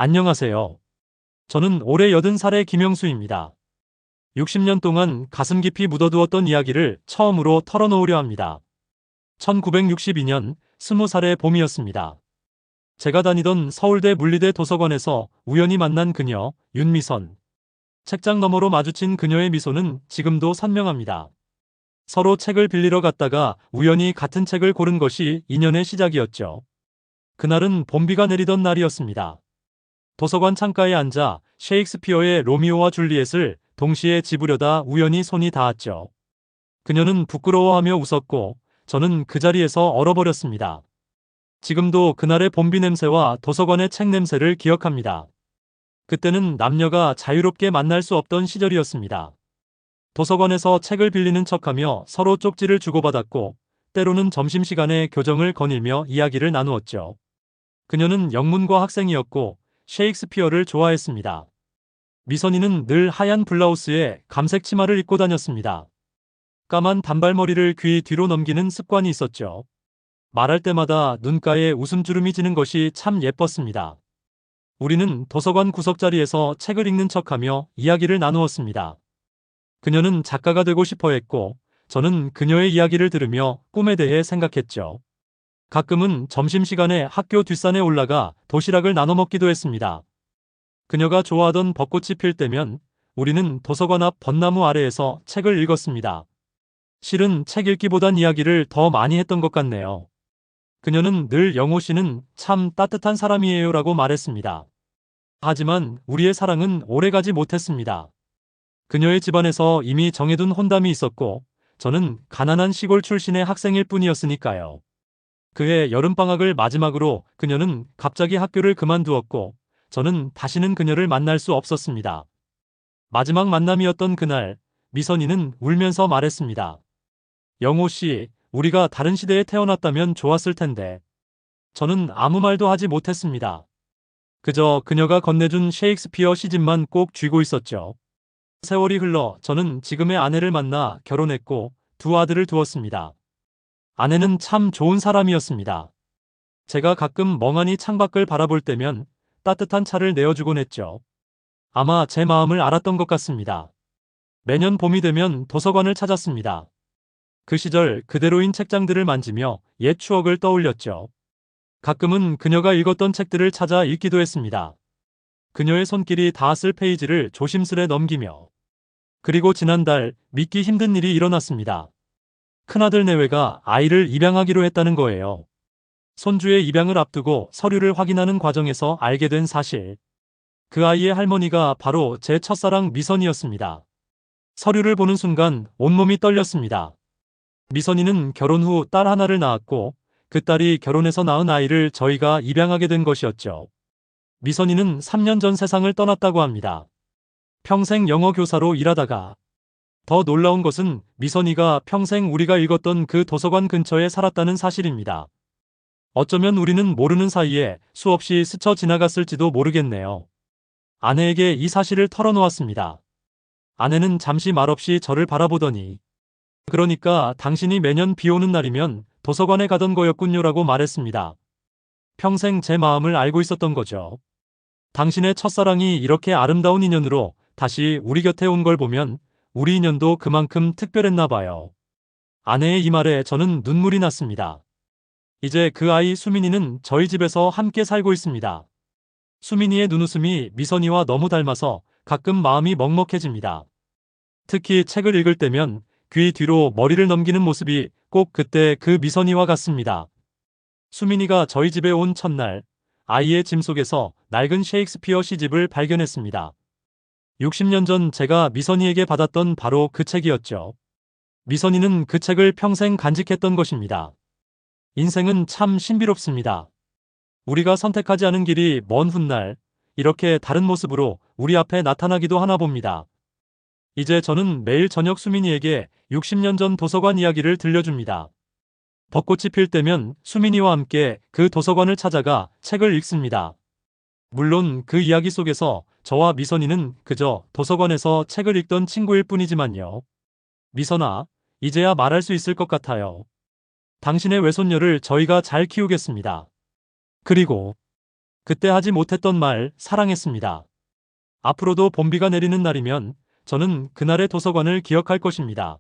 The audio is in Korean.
안녕하세요. 저는 올해 80살의 김영수입니다. 60년 동안 가슴 깊이 묻어두었던 이야기를 처음으로 털어놓으려 합니다. 1962년 20살의 봄이었습니다. 제가 다니던 서울대 물리대 도서관에서 우연히 만난 그녀, 윤미선. 책장 너머로 마주친 그녀의 미소는 지금도 선명합니다. 서로 책을 빌리러 갔다가 우연히 같은 책을 고른 것이 인연의 시작이었죠. 그날은 봄비가 내리던 날이었습니다. 도서관 창가에 앉아 셰익스피어의 로미오와 줄리엣을 동시에 집으려다 우연히 손이 닿았죠. 그녀는 부끄러워하며 웃었고 저는 그 자리에서 얼어버렸습니다. 지금도 그날의 봄비 냄새와 도서관의 책 냄새를 기억합니다. 그때는 남녀가 자유롭게 만날 수 없던 시절이었습니다. 도서관에서 책을 빌리는 척하며 서로 쪽지를 주고받았고 때로는 점심시간에 교정을 거닐며 이야기를 나누었죠. 그녀는 영문과 학생이었고 셰익스피어를 좋아했습니다. 미선이는 늘 하얀 블라우스에 감색 치마를 입고 다녔습니다. 까만 단발머리를 귀 뒤로 넘기는 습관이 있었죠. 말할 때마다 눈가에 웃음주름이 지는 것이 참 예뻤습니다. 우리는 도서관 구석자리에서 책을 읽는 척하며 이야기를 나누었습니다. 그녀는 작가가 되고 싶어 했고 저는 그녀의 이야기를 들으며 꿈에 대해 생각했죠. 가끔은 점심시간에 학교 뒷산에 올라가 도시락을 나눠 먹기도 했습니다. 그녀가 좋아하던 벚꽃이 필 때면 우리는 도서관 앞 벚나무 아래에서 책을 읽었습니다. 실은 책 읽기보단 이야기를 더 많이 했던 것 같네요. 그녀는 늘 영호 씨는 참 따뜻한 사람이에요 라고 말했습니다. 하지만 우리의 사랑은 오래가지 못했습니다. 그녀의 집안에서 이미 정해둔 혼담이 있었고 저는 가난한 시골 출신의 학생일 뿐이었으니까요. 그해 여름방학을 마지막으로 그녀는 갑자기 학교를 그만두었고 저는 다시는 그녀를 만날 수 없었습니다. 마지막 만남이었던 그날 미선이는 울면서 말했습니다. 영호 씨, 우리가 다른 시대에 태어났다면 좋았을 텐데. 저는 아무 말도 하지 못했습니다. 그저 그녀가 건네준 셰익스피어 시집만 꼭 쥐고 있었죠. 세월이 흘러 저는 지금의 아내를 만나 결혼했고 두 아들을 두었습니다. 아내는 참 좋은 사람이었습니다. 제가 가끔 멍하니 창밖을 바라볼 때면 따뜻한 차를 내어주곤 했죠. 아마 제 마음을 알았던 것 같습니다. 매년 봄이 되면 도서관을 찾았습니다. 그 시절 그대로인 책장들을 만지며 옛 추억을 떠올렸죠. 가끔은 그녀가 읽었던 책들을 찾아 읽기도 했습니다. 그녀의 손길이 닿았을 페이지를 조심스레 넘기며. 그리고 지난달 믿기 힘든 일이 일어났습니다. 큰아들 내외가 아이를 입양하기로 했다는 거예요. 손주의 입양을 앞두고 서류를 확인하는 과정에서 알게 된 사실. 그 아이의 할머니가 바로 제 첫사랑 미선이었습니다. 서류를 보는 순간 온몸이 떨렸습니다. 미선이는 결혼 후 딸 하나를 낳았고 그 딸이 결혼해서 낳은 아이를 저희가 입양하게 된 것이었죠. 미선이는 3년 전 세상을 떠났다고 합니다. 평생 영어 교사로 일하다가 더 놀라운 것은 미선이가 평생 우리가 읽었던 그 도서관 근처에 살았다는 사실입니다. 어쩌면 우리는 모르는 사이에 수없이 스쳐 지나갔을지도 모르겠네요. 아내에게 이 사실을 털어놓았습니다. 아내는 잠시 말없이 저를 바라보더니 그러니까 당신이 매년 비 오는 날이면 도서관에 가던 거였군요라고 말했습니다. 평생 제 마음을 알고 있었던 거죠. 당신의 첫사랑이 이렇게 아름다운 인연으로 다시 우리 곁에 온 걸 보면 우리 인연도 그만큼 특별했나 봐요. 아내의 이 말에 저는 눈물이 났습니다. 이제 그 아이 수민이는 저희 집에서 함께 살고 있습니다. 수민이의 눈웃음이 미선이와 너무 닮아서 가끔 마음이 먹먹해집니다. 특히 책을 읽을 때면 귀 뒤로 머리를 넘기는 모습이 꼭 그때 그 미선이와 같습니다. 수민이가 저희 집에 온 첫날 아이의 짐 속에서 낡은 셰익스피어 시집을 발견했습니다. 60년 전 제가 미선이에게 받았던 바로 그 책이었죠. 미선이는 그 책을 평생 간직했던 것입니다. 인생은 참 신비롭습니다. 우리가 선택하지 않은 길이 먼 훗날 이렇게 다른 모습으로 우리 앞에 나타나기도 하나 봅니다. 이제 저는 매일 저녁 수민이에게 60년 전 도서관 이야기를 들려줍니다. 벚꽃이 필 때면 수민이와 함께 그 도서관을 찾아가 책을 읽습니다. 물론 그 이야기 속에서 저와 미선이는 그저 도서관에서 책을 읽던 친구일 뿐이지만요. 미선아, 이제야 말할 수 있을 것 같아요. 당신의 외손녀를 저희가 잘 키우겠습니다. 그리고 그때 하지 못했던 말 사랑했습니다. 앞으로도 봄비가 내리는 날이면 저는 그날의 도서관을 기억할 것입니다.